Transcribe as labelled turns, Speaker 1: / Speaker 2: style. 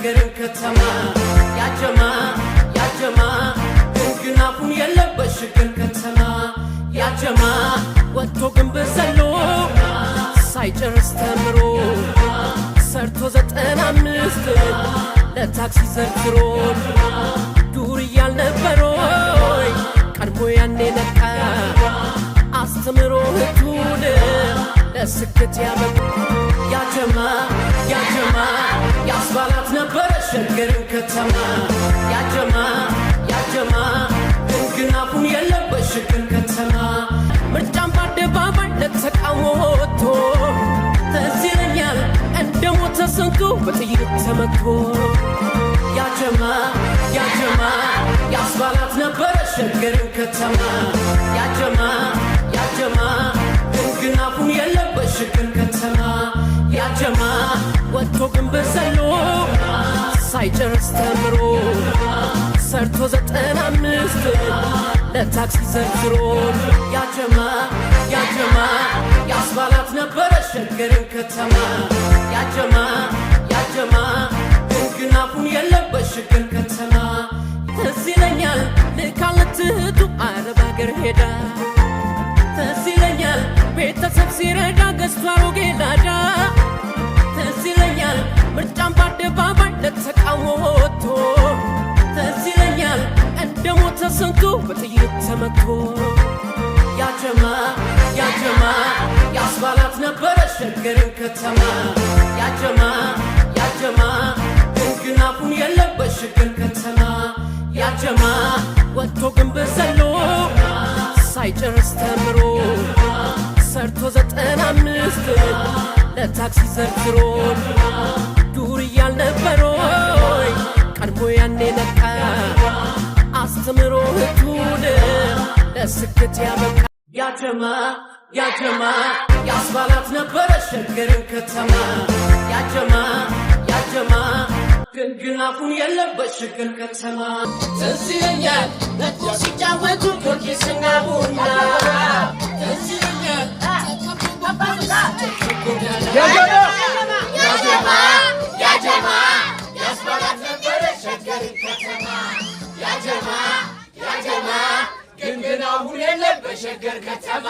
Speaker 1: ሸገርን ከተማ ያጀማ ግንግናፉን የለበት ሸገር ከተማ ያጀማ ወጥቶ ግን በዘሎ ሳይጨርስ ተምሮ ሰርቶ 95 ለታክሲ ዘርዝሮ ዱር ያልነበሮይ ቀድሞ ያኔ ነቃ አስተምሮ ህቱን ለስኬት ያበቃ ያጀማ ያስባላት ነበር ሸገርን ከተማ ያጀማ ግንግናፉን የለበት ሸገር ከተማ ምርጫም በአደባባይ ለተቃውሞ ወጥቶ ትዝ ይለኛል እንደሞተ ሰንቶ በጥይት ተመቶ ያጀማ ያስባላት ነበር ሸገርን ከተማ ያጀማ ግንግናፉን የለበት ሸገር ከተማ ያጀማ ወጥቶ ግን በዘሎ ሳይጨርስ ተምሮ ሰርቶ 95 ለታክሲ ዘርዝሮ ያጀማ ያስባላት ነበር ሸገርን ከተማ ያጀማ ግንግናፉን የለበት ሸገር ከተማ ትዝ ይለኛል ልካለት እህቱ አረብ አገር ሄዳ ትዝ ይለኛል ቤተሰብ ሲረዳ ገዝቶ አሮጌ ላዳ ትዝ ይለኛል ምርጫም በአደባባይ ለተቃውሞ ወጥቶ ትዝ ይለኛል እንደሞተ ሰንቶ በጥይት ተመቶ ያጀማ ያስባላት ነበር ሸገርን ከተማ ያጀማ ግንግናፉን የለበት ሸገር ከተማ ያጀማ ወጥቶ ግን በዘሎ ሳይጨርስ ተምሮ ሰርቶ 95 ለታክሲ ዘርዝሮ ዱር ያልነበሮይ ቀድሞ ያኔ ነቃ አስተምሮ ህቱን ለስኬት ያበቃ ያጀማ ያስባላት ነበር ሸገርን ከተማ ያጀማ ግንግናፉን የለበት ሸገር ከተማ ትዝ ይለኛል ነጥቶ ሲጫወቱ ጊዮርጊስና ቡና ትዝ ይለኛል ያጀማ ያስባላት ነበር ሸገርን ከተማ ያጀማ ግንግናፉን የለበት ሸገር ከተማ